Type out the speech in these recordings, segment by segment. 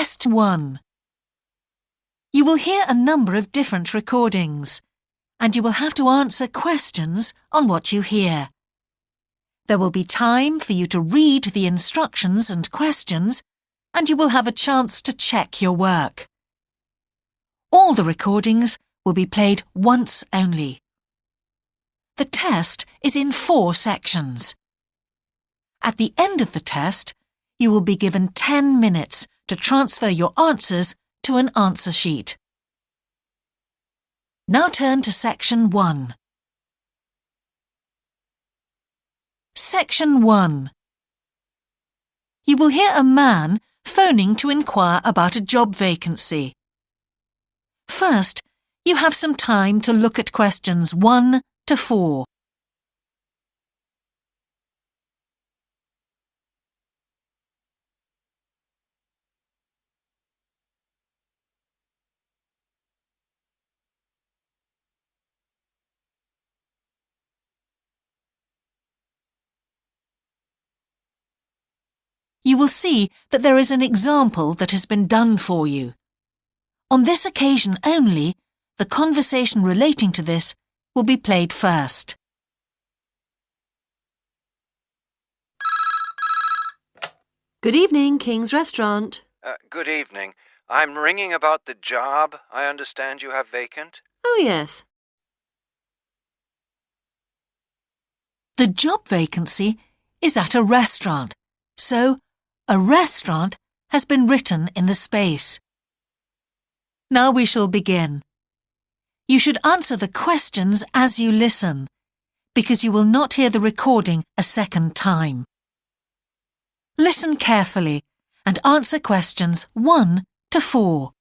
Test 1. You will hear a number of different recordings, and you will have to answer questions on what you hear. There will be time for you to read the instructions and questions, and you will have a chance to check your work. All the recordings will be played once only. The test is in 4 sections. At the end of the test, you will be given 10 minutes to transfer your answers to an answer sheet. Now turn to Section 1. Section 1. You will hear a man phoning to inquire about a job vacancy. First, you have some time to look at questions 1 to 4. You will see that there is an example that has been done for you. On this occasion only, the conversation relating to this will be played first. Good evening, King's Restaurant. Good evening. I'm ringing about the job I understand you have vacant. Oh, yes. The job vacancy is at a restaurant, so a restaurant has been written in the space. Now we shall begin. You should answer the questions as you listen, because you will not hear the recording a second time. Listen carefully and answer questions 1 to 4.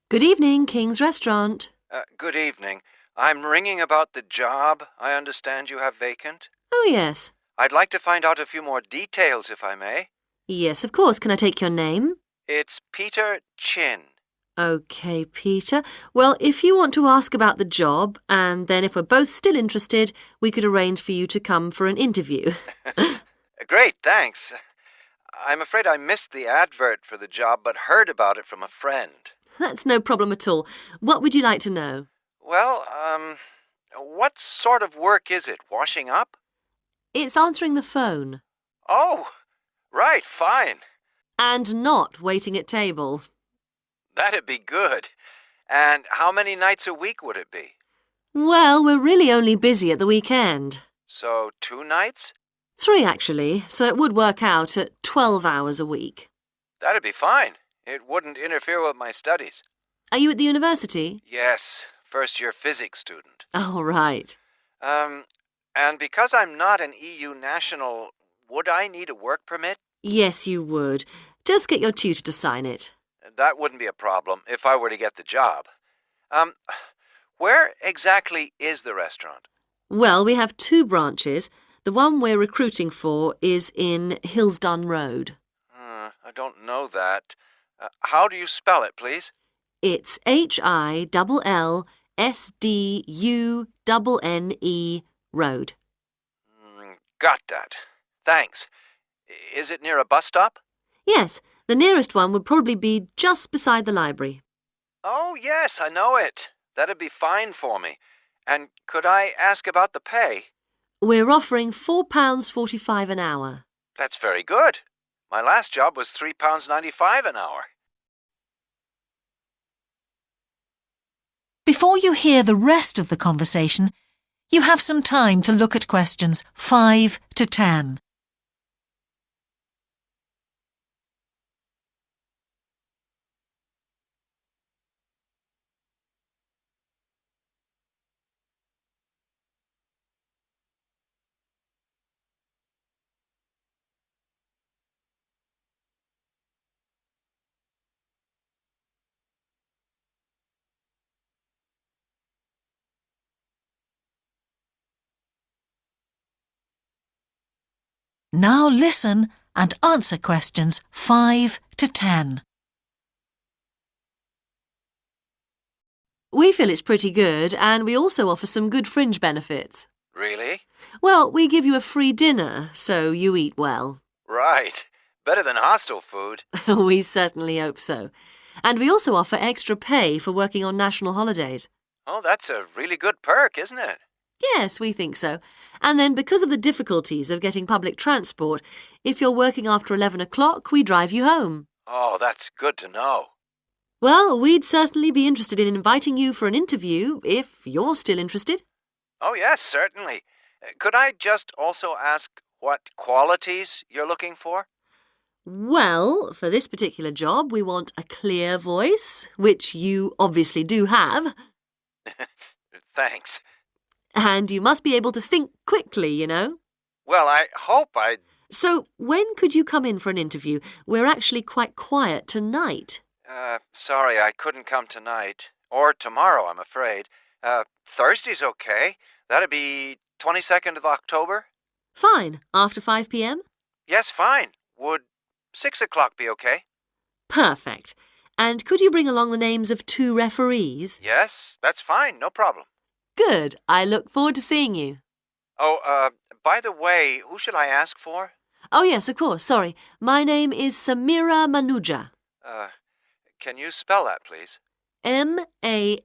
Good evening, King's Restaurant. Good evening. I'm ringing about the job I understand you have vacant. Oh, yes. I'd like to find out a few more details, if I may. Yes, of course. Can I take your name? It's Peter Chin. OK, Peter. Well, if you want to ask about the job, and then if we're both still interested, we could arrange for you to come for an interview. Great, thanks. I'm afraid I missed the advert for the job, but heard about it from a friend. That's no problem at all. What would you like to know? Well, what sort of work is it? Washing up? It's answering the phone. Oh, right, fine. And not waiting at table. That'd be good. And how many nights a week would it be? Well, we're really only busy at the weekend. So 2 nights? 3, actually, so it would work out at 12 hours a week. That'd be fine. It wouldn't interfere with my studies. Are you at the university? Yes, first-year physics student. Oh, right. And because I'm not an EU national, would I need a work permit? Yes, you would. Just get your tutor to sign it. That wouldn't be a problem if I were to get the job. Where exactly is the restaurant? Well, we have 2 branches. The one we're recruiting for is in Hillsdon Road. I don't know that. How do you spell it, please? It's HILLSDUNNE Road. Got that. Thanks. Is it near a bus stop? Yes, the nearest one would probably be just beside the library. Oh, yes, I know it. That'd be fine for me. And could I ask about the pay? We're offering £4.45 an hour. That's very good. My last job was £3.95 an hour. Before you hear the rest of the conversation, you have some time to look at questions 5 to 10. Now listen and answer questions 5 to 10. We feel it's pretty good, and we also offer some good fringe benefits. Really? Well, we give you a free dinner, so you eat well. Right. Better than hostel food. We certainly hope so. And we also offer extra pay for working on national holidays. Oh, that's a really good perk, isn't it? Yes, we think so. And then because of the difficulties of getting public transport, if you're working after 11 o'clock, we drive you home. Oh, that's good to know. Well, we'd certainly be interested in inviting you for an interview, if you're still interested. Oh, yes, certainly. Could I just also ask what qualities you're looking for? Well, for this particular job, we want a clear voice, which you obviously do have. Thanks. And you must be able to think quickly, you know. Well, I hope I... So, when could you come in for an interview? We're actually quite quiet tonight. Sorry, I couldn't come tonight. Or tomorrow, I'm afraid. Thursday's okay. That'd be 22nd of October? Fine. After 5 p.m.? Yes, fine. Would 6 o'clock be okay? Perfect. And could you bring along the names of 2 referees? Yes, that's fine. No problem. Good. I look forward to seeing you. Oh, by the way, who should I ask for? Oh, yes, of course. Sorry. My name is Samira Manuja. Can you spell that, please? Manuja.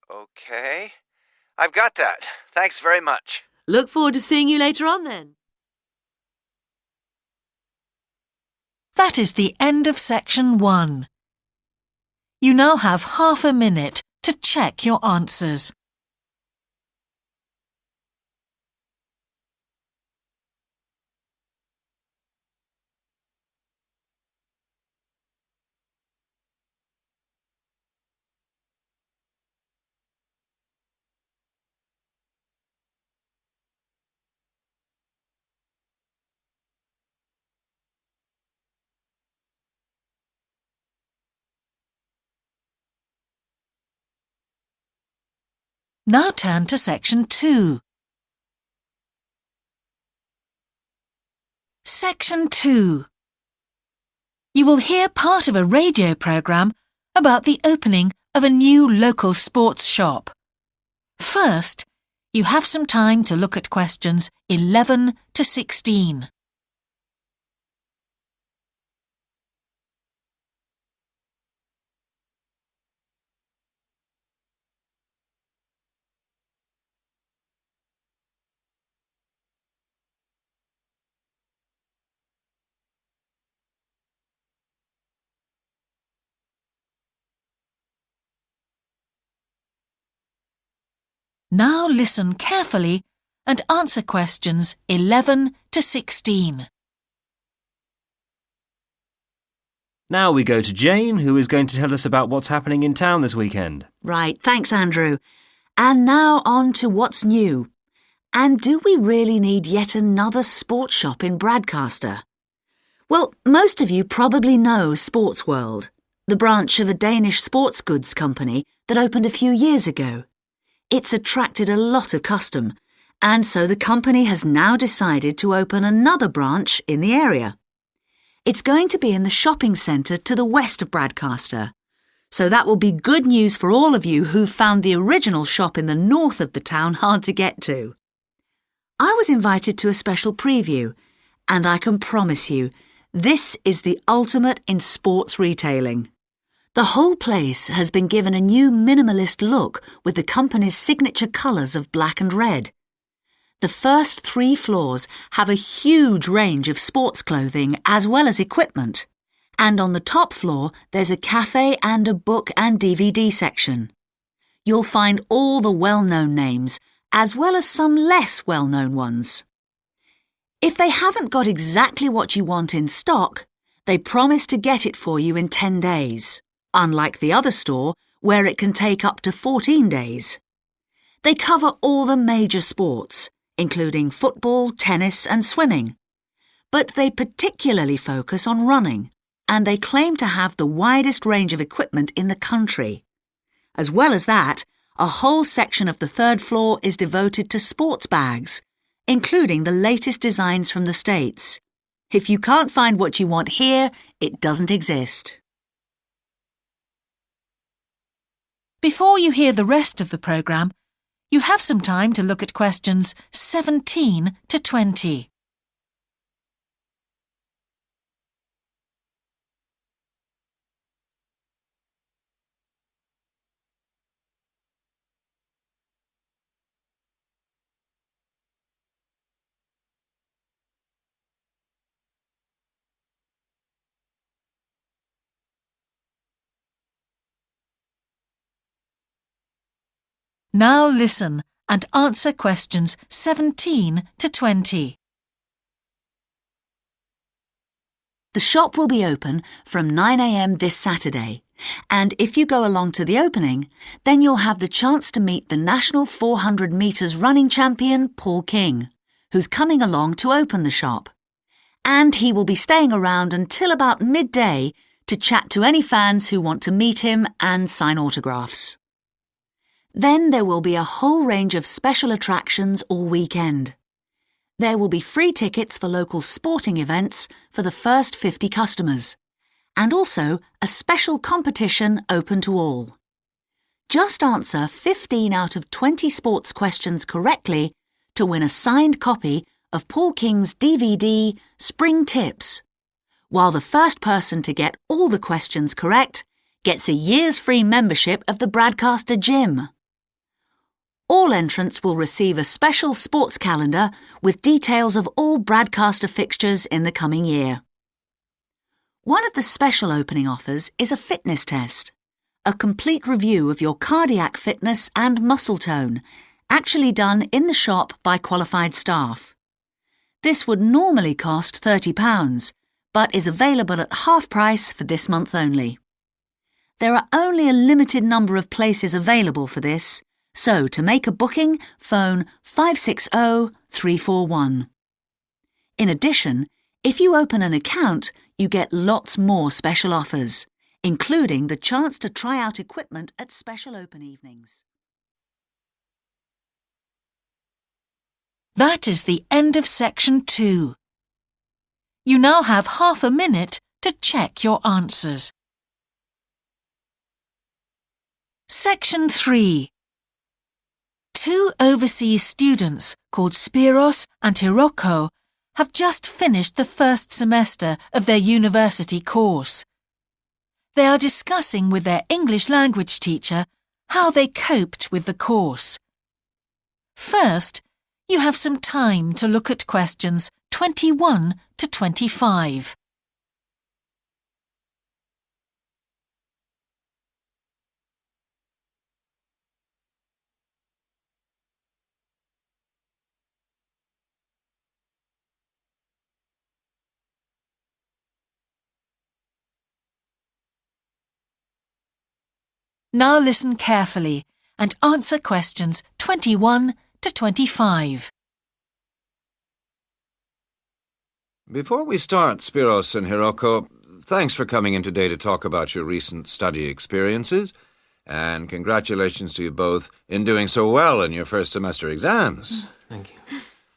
Okay. I've got that. Thanks very much. Look forward to seeing you later on then. That is the end of section 1. You now have half a minute to check your answers. Now turn to section 2. Section 2. You will hear part of a radio programme about the opening of a new local sports shop. First, you have some time to look at questions 11 to 16. Now listen carefully and answer questions 11 to 16. Now we go to Jane, who is going to tell us about what's happening in town this weekend. Right, thanks, Andrew. And now on to what's new. And do we really need yet another sports shop in Bradcaster? Well, most of you probably know Sports World, the branch of a Danish sports goods company that opened a few years ago. It's attracted a lot of custom, and so the company has now decided to open another branch in the area. It's going to be in the shopping centre to the west of Bradcaster, so that will be good news for all of you who found the original shop in the north of the town hard to get to. I was invited to a special preview, and I can promise you, this is the ultimate in sports retailing. The whole place has been given a new minimalist look with the company's signature colours of black and red. The first 3 floors have a huge range of sports clothing as well as equipment. And on the top floor, there's a cafe and a book and DVD section. You'll find all the well-known names, as well as some less well-known ones. If they haven't got exactly what you want in stock, they promise to get it for you in 10 days. Unlike the other store, where it can take up to 14 days. They cover all the major sports, including football, tennis and swimming. But they particularly focus on running, and they claim to have the widest range of equipment in the country. As well as that, a whole section of the 3rd floor is devoted to sports bags, including the latest designs from the States. If you can't find what you want here, it doesn't exist. Before you hear the rest of the programme, You have some time to look at questions 17 to 20. Now listen and answer questions 17 to 20. The shop will be open from 9 a.m. this Saturday, and if you go along to the opening, then you'll have the chance to meet the national 400 metres running champion Paul King, who's coming along to open the shop. And he will be staying around until about midday to chat to any fans who want to meet him and sign autographs. Then there will be a whole range of special attractions all weekend. There will be free tickets for local sporting events for the first 50 customers, and also a special competition open to all. Just answer 15 out of 20 sports questions correctly to win a signed copy of Paul King's DVD, Spring Tips, while the first person to get all the questions correct gets a year's free membership of the Broadcaster Gym. All entrants will receive a special sports calendar with details of all Broadcaster fixtures in the coming year. One of the special opening offers is a fitness test, a complete review of your cardiac fitness and muscle tone, actually done in the shop by qualified staff. This would normally cost £30, but is available at half price for this month only. There are only a limited number of places available for this, so to make a booking, phone 560-341. In addition, if you open an account, you get lots more special offers, including the chance to try out equipment at special open evenings. That is the end of section 2. You now have half a minute to check your answers. Section 3. 2 overseas students called Spiros and Hiroko have just finished the first semester of their university course. They are discussing with their English language teacher how they coped with the course. First, you have some time to look at questions 21 to 25. Now listen carefully and answer questions 21 to 25. Before we start, Spiros and Hiroko, thanks for coming in today to talk about your recent study experiences, and congratulations to you both in doing so well in your first semester exams. Thank you.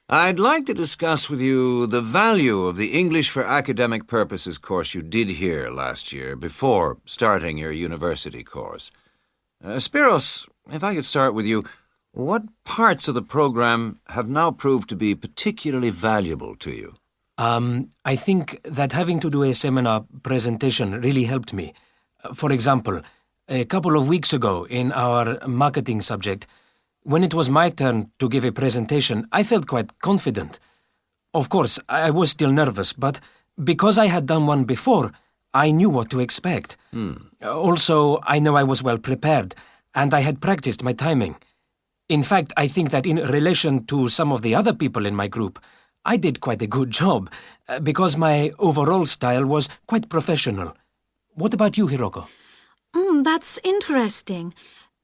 I'd like to discuss with you the value of the English for Academic Purposes course you did here last year before starting your university course. Spiros, if I could start with you, what parts of the program have now proved to be particularly valuable to you? I think that having to do a seminar presentation really helped me. For example, a couple of weeks ago in our marketing subject, when it was my turn to give a presentation, I felt quite confident. Of course, I was still nervous, but because I had done one before, I knew what to expect. Also, I know I was well prepared, and I had practiced my timing. In fact, I think that in relation to some of the other people in my group, I did quite a good job, because my overall style was quite professional. What about you, Hiroko? That's interesting.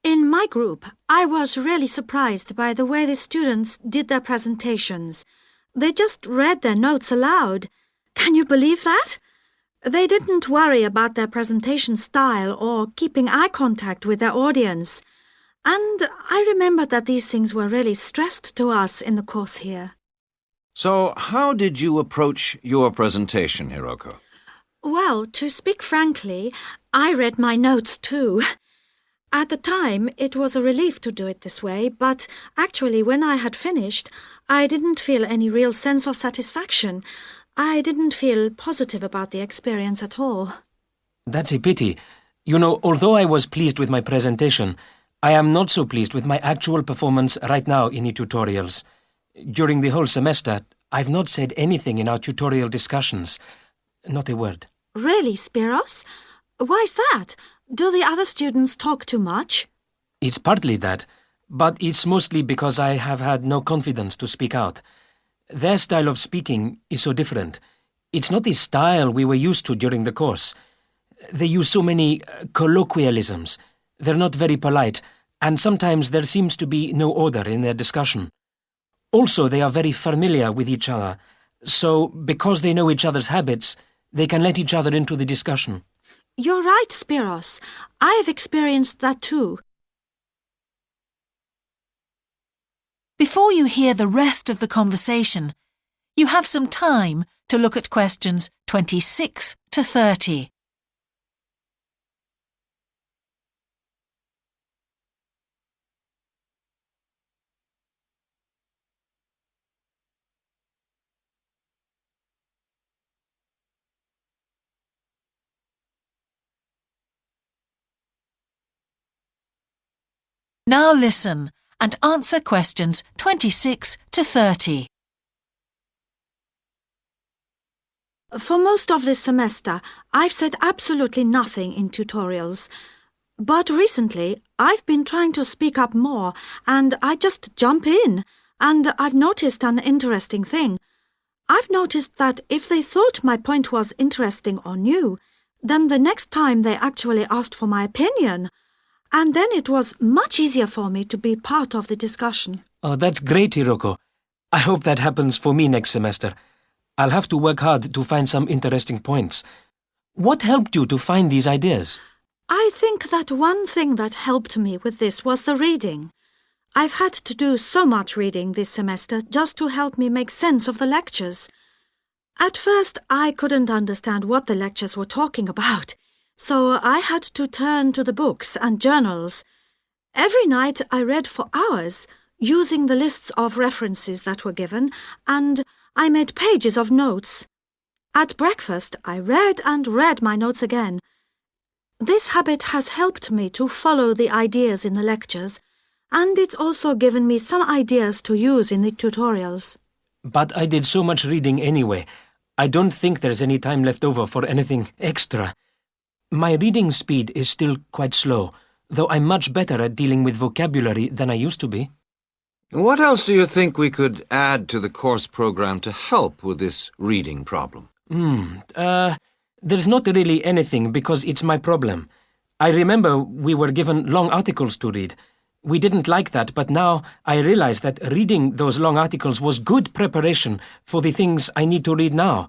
In my group, I was really surprised by the way the students did their presentations. They just read their notes aloud. Can you believe that? They didn't worry about their presentation style or keeping eye contact with their audience. And I remembered that these things were really stressed to us in the course here. So, how did you approach your presentation, Hiroko? Well, to speak frankly, I read my notes too. At the time, it was a relief to do it this way, but actually, when I had finished, I didn't feel any real sense of satisfaction. I didn't feel positive about the experience at all. That's a pity. You know, although I was pleased with my presentation, I am not so pleased with my actual performance right now in the tutorials. During the whole semester, I've not said anything in our tutorial discussions. Not a word. Really, Spiros? Why's that? Do the other students talk too much? It's partly that, but it's mostly because I have had no confidence to speak out. Their style of speaking is so different. It's not the style we were used to during the course. They use so many colloquialisms. They're not very polite, and sometimes there seems to be no order in their discussion. Also, they are very familiar with each other, so because they know each other's habits, they can let each other into the discussion. You're right, Spiros. I've experienced that too. Before you hear the rest of the conversation, you have some time to look at questions 26 to 30. Now listen and answer questions 26 to 30. For most of this semester, I've said absolutely nothing in tutorials. But recently, I've been trying to speak up more, and I just jump in, and I've noticed an interesting thing. I've noticed that if they thought my point was interesting or new, then the next time they actually asked for my opinion. And then it was much easier for me to be part of the discussion. Oh, that's great, Hiroko. I hope that happens for me next semester. I'll have to work hard to find some interesting points. What helped you to find these ideas? I think that one thing that helped me with this was the reading. I've had to do so much reading this semester just to help me make sense of the lectures. At first, I couldn't understand what the lectures were talking about, so I had to turn to the books and journals. Every night I read for hours, using the lists of references that were given, and I made pages of notes. At breakfast, I read and read my notes again. This habit has helped me to follow the ideas in the lectures, and it's also given me some ideas to use in the tutorials. But I did so much reading anyway. I don't think there's any time left over for anything extra. My reading speed is still quite slow, though I'm much better at dealing with vocabulary than I used to be. What else do you think we could add to the course program to help with this reading problem? There's not really anything because it's my problem. I remember we were given long articles to read. We didn't like that, but now I realize that reading those long articles was good preparation for the things I need to read now.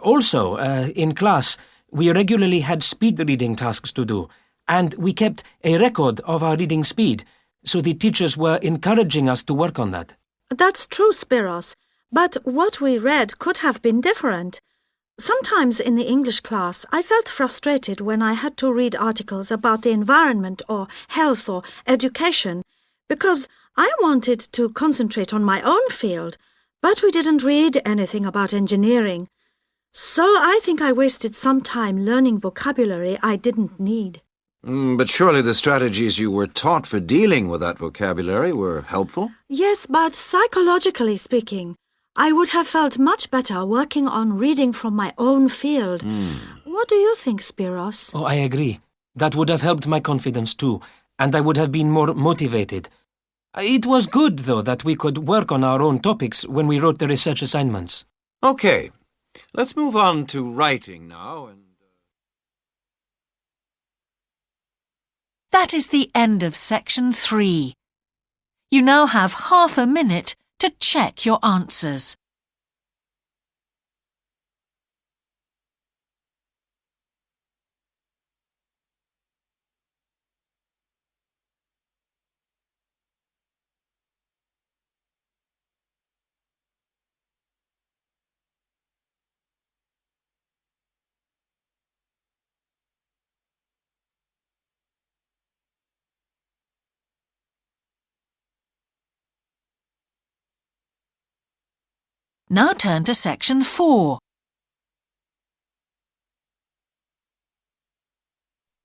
Also, in class, we regularly had speed reading tasks to do, and we kept a record of our reading speed, so the teachers were encouraging us to work on that. That's true, Spiros, but what we read could have been different. Sometimes in the English class, I felt frustrated when I had to read articles about the environment or health or education, because I wanted to concentrate on my own field, but we didn't read anything about engineering. So I think I wasted some time learning vocabulary I didn't need. But surely the strategies you were taught for dealing with that vocabulary were helpful? Yes, but psychologically speaking, I would have felt much better working on reading from my own field. What do you think, Spiros? Oh, I agree. That would have helped my confidence too, and I would have been more motivated. It was good, though, that we could work on our own topics when we wrote the research assignments. Okay, let's move on to writing now. That is the end of section 3. You now have half a minute to check your answers. Now turn to section 4.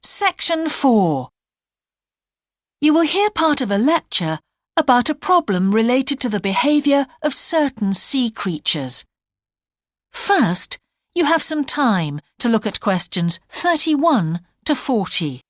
Section 4. You will hear part of a lecture about a problem related to the behaviour of certain sea creatures. First, you have some time to look at questions 31 to 40.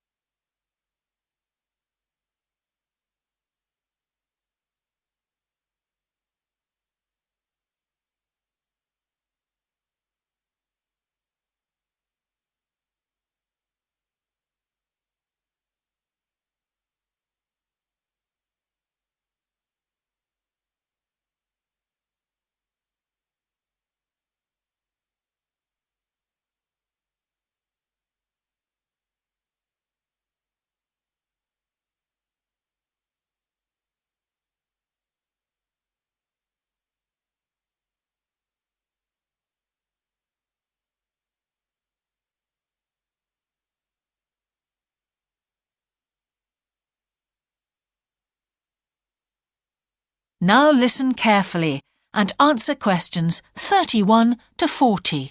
Now listen carefully and answer questions 31 to 40.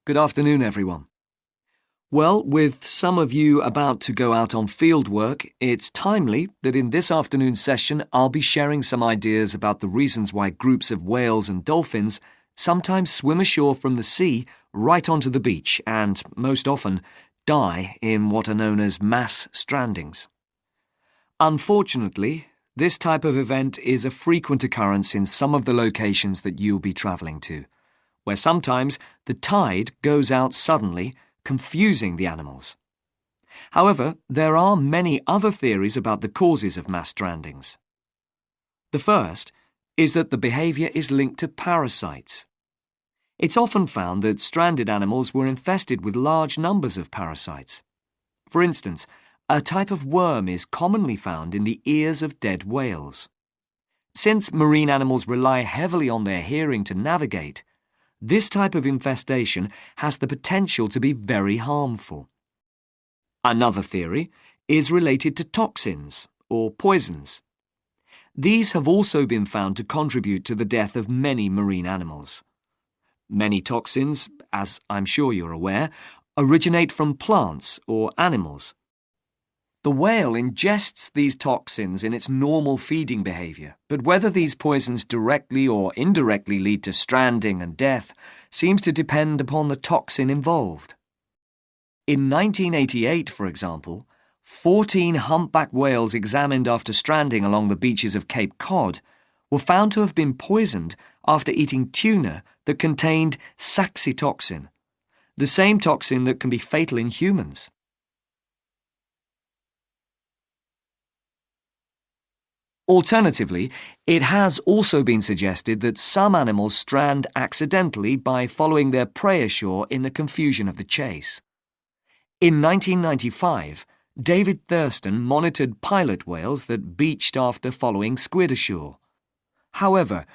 Good afternoon, everyone. Well, with some of you about to go out on field work, it's timely that in this afternoon's session I'll be sharing some ideas about the reasons why groups of whales and dolphins sometimes swim ashore from the sea right onto the beach and, most often, die in what are known as mass strandings. Unfortunately, this type of event is a frequent occurrence in some of the locations that you'll be travelling to, where sometimes the tide goes out suddenly, confusing the animals. However, there are many other theories about the causes of mass strandings. The first is that the behaviour is linked to parasites. It's often found that stranded animals were infested with large numbers of parasites. For instance, a type of worm is commonly found in the ears of dead whales. Since marine animals rely heavily on their hearing to navigate, this type of infestation has the potential to be very harmful. Another theory is related to toxins or poisons. These have also been found to contribute to the death of many marine animals. Many toxins, as I'm sure you're aware, originate from plants or animals. The whale ingests these toxins in its normal feeding behaviour, but whether these poisons directly or indirectly lead to stranding and death seems to depend upon the toxin involved. In 1988, for example, 14 humpback whales examined after stranding along the beaches of Cape Cod were found to have been poisoned after eating tuna that contained saxitoxin, the same toxin that can be fatal in humans. Alternatively, it has also been suggested that some animals strand accidentally by following their prey ashore in the confusion of the chase. In 1995, David Thurston monitored pilot whales that beached after following squid ashore. However,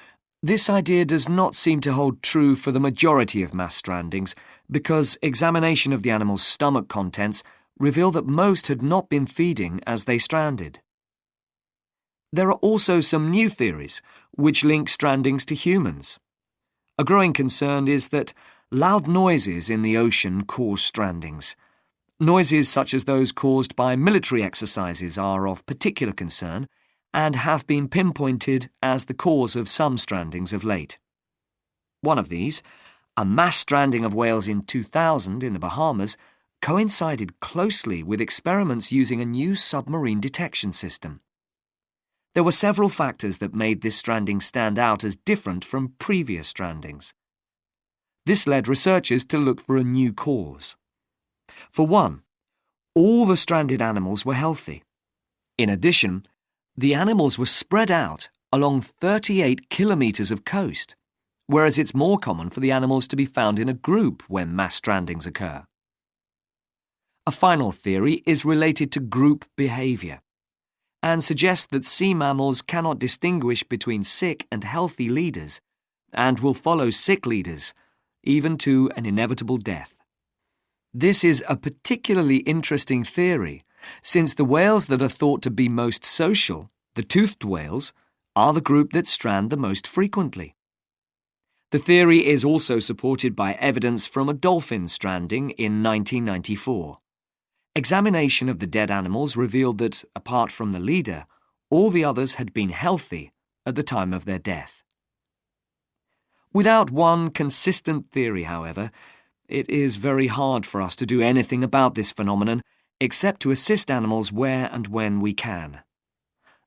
this idea does not seem to hold true for the majority of mass strandings because examination of the animal's stomach contents revealed that most had not been feeding as they stranded. There are also some new theories which link strandings to humans. A growing concern is that loud noises in the ocean cause strandings. Noises such as those caused by military exercises are of particular concern and have been pinpointed as the cause of some strandings of late. One of these, a mass stranding of whales in 2000 in the Bahamas, coincided closely with experiments using a new submarine detection system. There were several factors that made this stranding stand out as different from previous strandings. This led researchers to look for a new cause. For one, all the stranded animals were healthy. In addition, the animals were spread out along 38 kilometres of coast, whereas it's more common for the animals to be found in a group when mass strandings occur. A final theory is related to group behaviour and suggests that sea mammals cannot distinguish between sick and healthy leaders and will follow sick leaders, even to an inevitable death. This is a particularly interesting theory, since the whales that are thought to be most social, the toothed whales, are the group that strand the most frequently. The theory is also supported by evidence from a dolphin stranding in 1994. Examination of the dead animals revealed that, apart from the leader, all the others had been healthy at the time of their death. Without one consistent theory, however, it is very hard for us to do anything about this phenomenon except to assist animals where and when we can.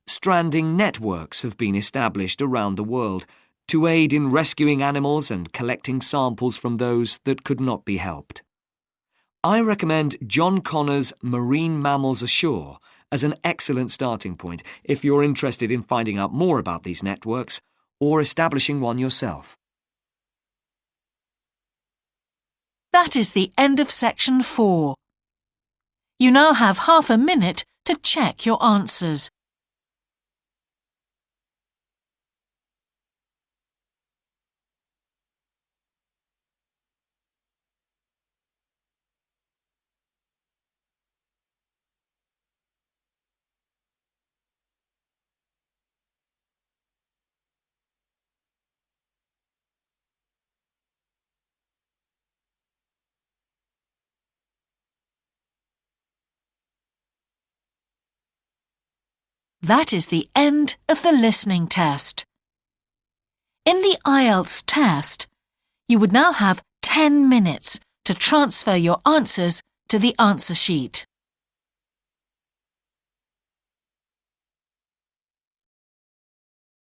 Stranding networks have been established around the world to aid in rescuing animals and collecting samples from those that could not be helped. I recommend John Connor's Marine Mammals Ashore as an excellent starting point if you're interested in finding out more about these networks or establishing one yourself. That is the end of section 4. You now have half a minute to check your answers. That is the end of the listening test. In the IELTS test, you would now have 10 minutes to transfer your answers to the answer sheet.